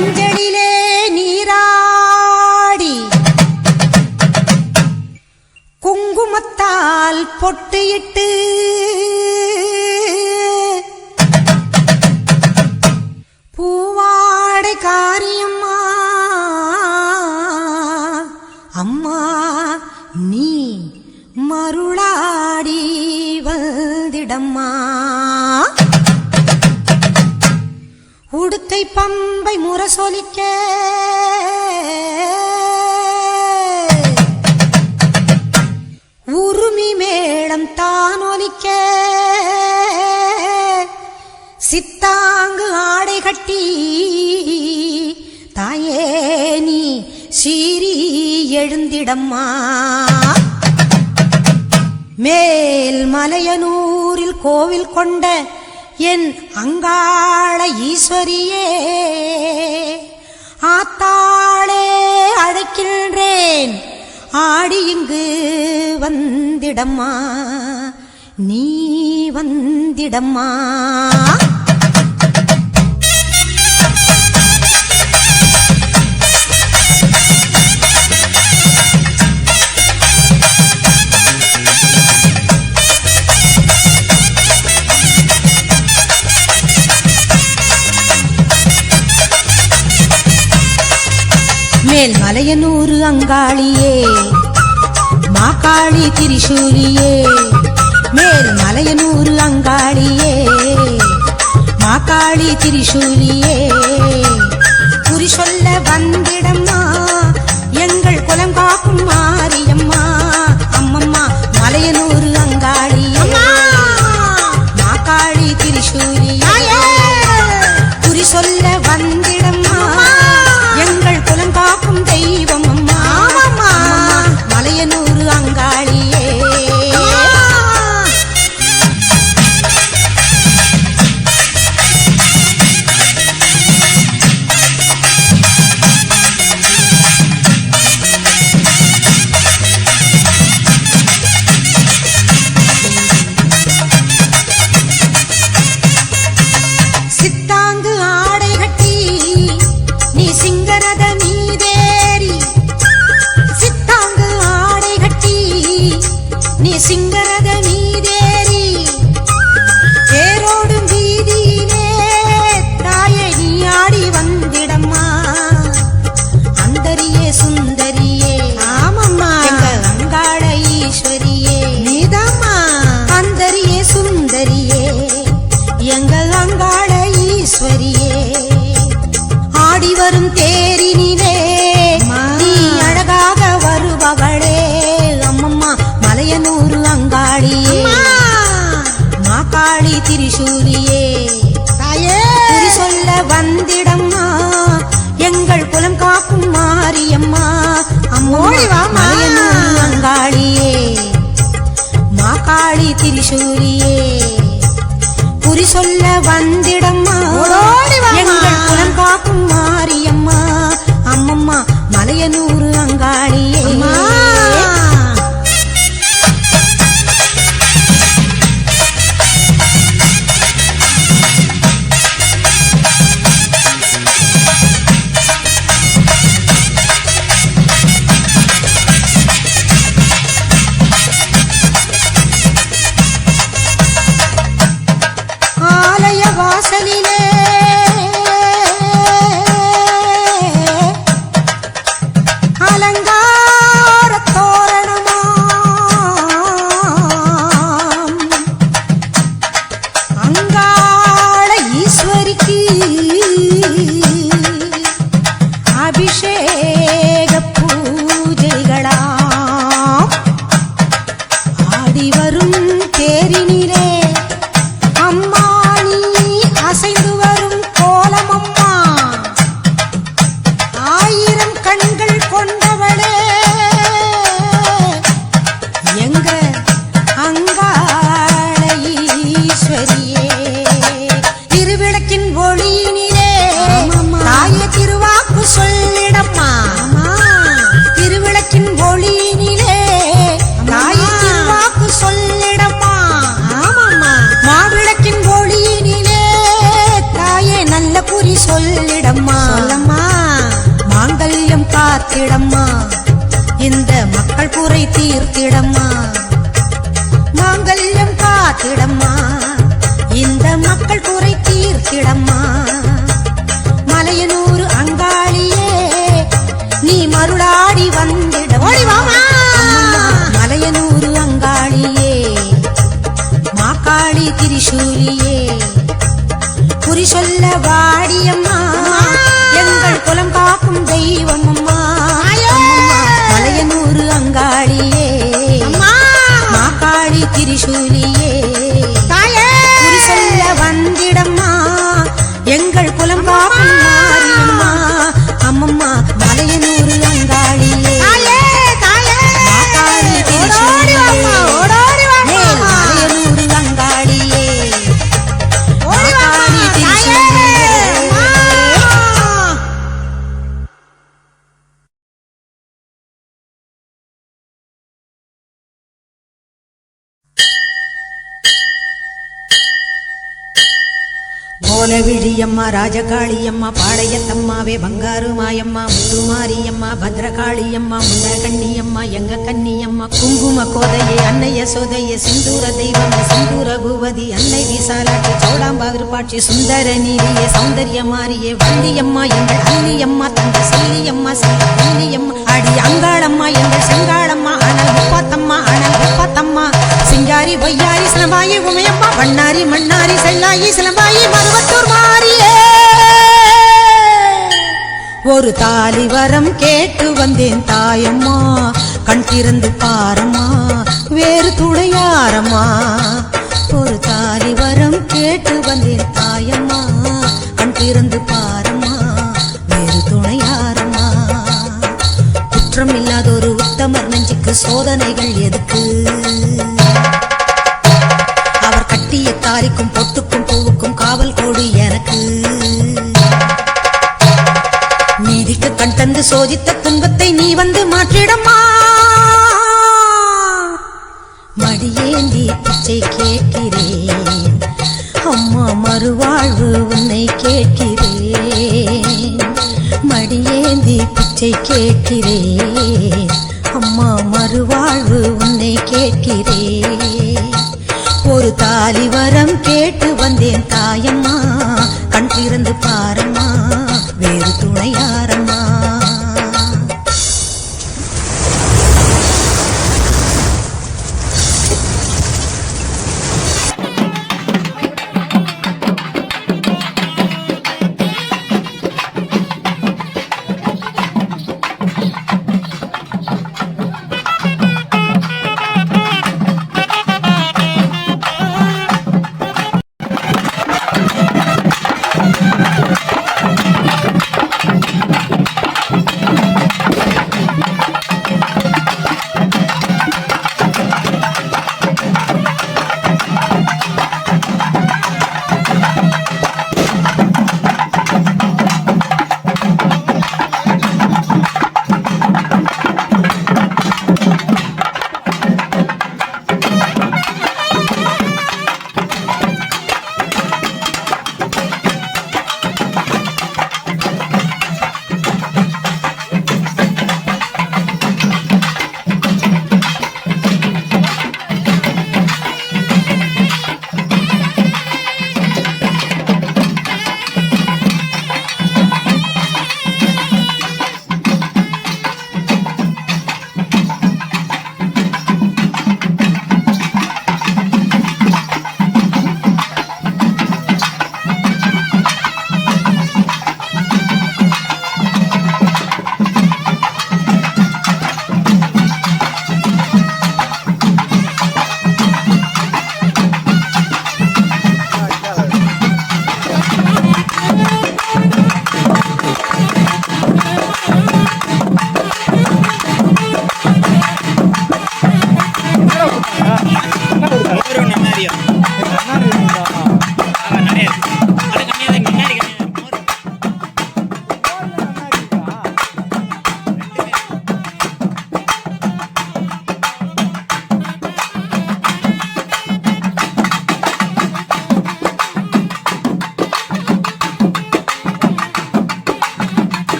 மஞ்சளிலே நீராடி குங்குமத்தால் பொட்டியிட்டு பூவாடை காரியம்மா அம்மா நீ மருளாடி வந்திடம்மா. உடுக்கை பம்பை முரசொலிக்க உருமி மேளம் தானொலிக்க சித்தாங்கு ஆடை கட்டி தாயே நீ சீறி எழுந்திடம்மா. மேல் மலையனூரில் கோவில் கொண்ட என் அங்காள ஈஸ்வரியே ஆத்தாளே அழைக்கின்றேன் ஆடி இங்கு வந்திடம்மா நீ வந்திடம்மா. மேல் மலையனூரு அங்காளியே மாகாளி திரிசூலியே மேல் மலையனூரு அங்காளியே மாகாளி திரிசூலியே குறி சொல்ல வந்திடம்மா எங்கள் குலம் காக்கும் மாரியம்மா அம்மம்மா மலையனூரு அங்காளியே மாகாளி திரிசூலியே குறி சொல்ல வந்திடம்மா எங்கள் குலம் காக்கும் தெய்வம் அம்மா மலையனூரு அங்காளியே. சித்தாங்கு ஆடை கட்டி நீ சிங்கரத மீதேறி சித்தாங்கு ஆடை கட்டி நீ சிங்கரத மீதேறி தேரோடும் வீதியிலே தாயே நீ ஆடி வந்திடம்மா அந்தரியே சுந்தரியே ஆமம்மா எங்கள் அங்காள ஈஸ்வரியே நீதாம்மா அந்தரியே சுந்தரியே எங்கள் அங்காள ஈஸ்வரியே. ஆடி வரும் தேரினிலே நீ அழகாக வருபவளே அம்மம்மா மலையனூரு அங்காளியே மாகாளி திரிசூலியே குறி சொல்ல வந்திடம்மா எங்கள் குலம் காக்கும் மாரியம்மா அம்மோடிவா மலையனூரு அங்காளியே மாகாளி திரிசூலியே குறி சொல்ல வந்திடம்மா எங்கள் குலம் காக்கும் மாரியம்மா அம்மம்மா மலையனூரு அங்காளியே. ஆலய வாசலிலே அலங்கார தோரணமாம் அங்காள ஈஸ்வரிக்கு அபிஷேக பூஜைகளாம் ஆடி வரும் தேரினிலே அம்மா நீ அசைந்து வரும் கோலமம்மா ஆயிரம் கண்கள் கொண்டவளே எங்க அங்காள ஈஸ்வரியே திருவிளக்கின் ஒளியினே சொல்ல வாடியம்மா எங்கள் குலம் காக்கும் தெய்வம் அம்மா மலையனூர் அங்காளியே மாக்காளி திரிசூலியே குறி சொல்ல வந்திடம்மா எங்கள் குலம் காக்கும் மாரியம்மா அம்மம்மா மலையனூர் அங்காளியே மாக்காளி திரிசூலியே மலையனூர் அங்காளியே மாக்காளி திரிசூலியே கோலவிழியம்மா ராஜகாளியம்மா பாளையத்தம்மாவே பங்காரு மாயம்மா முத்துமாரியம்மா பத்ரகாளியம்மா முண்டகண்ணியம்மா எங்க கன்னியம்மா குங்கும கோதையே அன்னைய சோதையே சிந்தூர தெய்வமே சிந்தூர பூவதி அன்னை விசாலாட்சி சௌடாம்பாவிருப்பாட்சி சுந்தர நீரியே சௌந்தர்ய மாரியே வள்ளியம்மா எங்கள் அன்னியம்மா தங்க செல்லியம்மா செல்ல கன்னியம்மா அடி அங்காளம்மா எங்கள் செங்காளம்மா அனல் முப்பாத்தம்மா அனல் முப்பாத்தம்மா சிங்காரி பொய்யாரி சிலம்பாயி உமையம்மா வண்ணாரி மண்ணாரி செல்லாயி சிலம்பாயி மருவத்தூர் மாரியே ஒரு தாலி வரம் கேட்டு வந்தேன் தாயம்மா கண் திறந்து பாரம்மா வேறு துணையாரம்மா ஒரு தாலி வரம் கேட்டு வந்தேன் தாயம்மா கண் திறந்து பாரம்மா வேறு துணையாரம்மா குற்றம் இல்லாத ஒரு உத்தமர் நெஞ்சுக்கு சோதனைகள் எதுக்கு அவர் கட்டிய தாலிக்கும் பொட்டுக்கும் பூவுக்கும் காவல் கோடு எனக்கு நீதிக்கு கண் தந்து சோதித்த துன்பத்தை நீ வந்து மாற்றிடம்மா மடியேந்தி பிச்சை கேட்கிறேன் அம்மா மறுவாழ்வு உன்னை கேட்கிறேன் மடியேந்தி பிச்சை கேட்கிறேன் அம்மா மறுவாழ்வு உன்னை கேட்கிறேன் ஒரு தாலி வரம் கேட்டு வந்தேன் தாயம்மா கண் திறந்து பாரம்மா வேறு துணையாரம்மா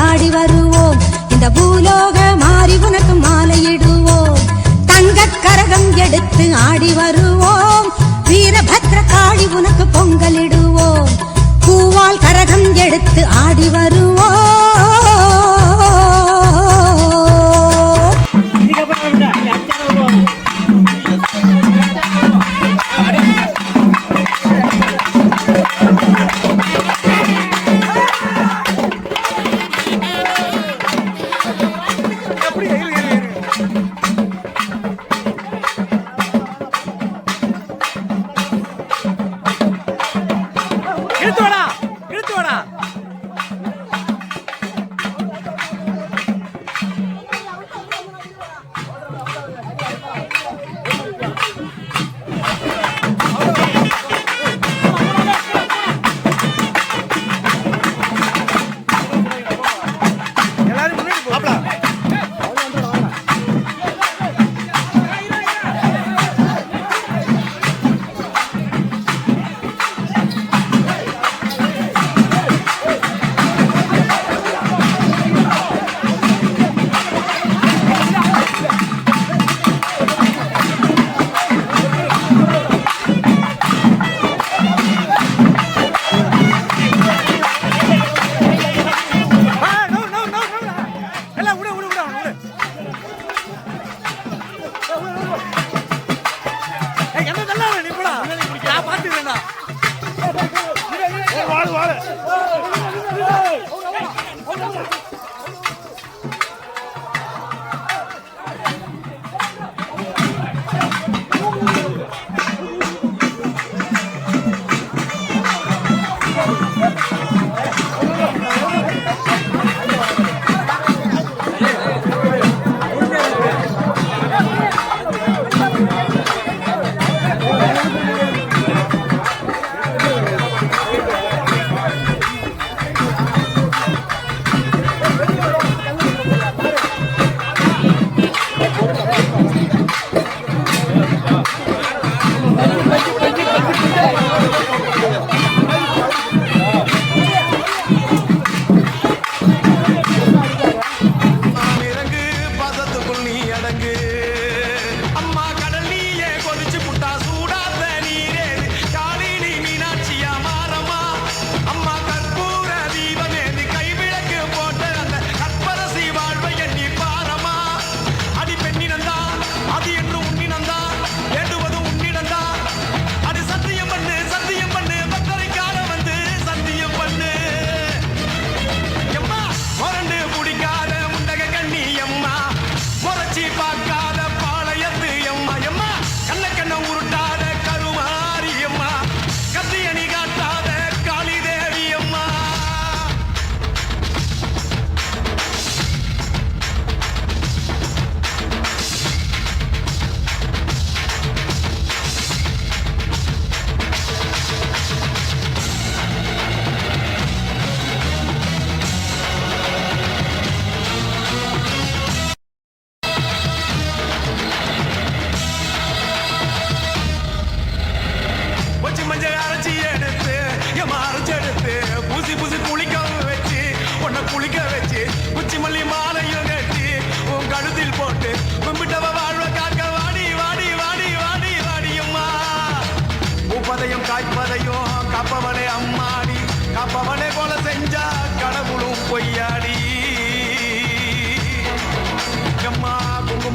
ஆடி வருவோம் இந்த பூலோக மாறி உனக்கு மாலையிடுவோம் தங்க கரகம் எடுத்து ஆடி வருவோம் வீரபத்ர காளி உனக்கு பொங்கலிடுவோம் பூவால் கரகம் எடுத்து ஆடி வருவோம்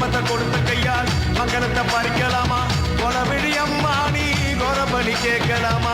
குங்குமத்தை கொடுத்த கையால் மங்களத்தை பறிக்கலாமா கொலவிழி அம்மா நீ கோரபலி கேட்கலாமா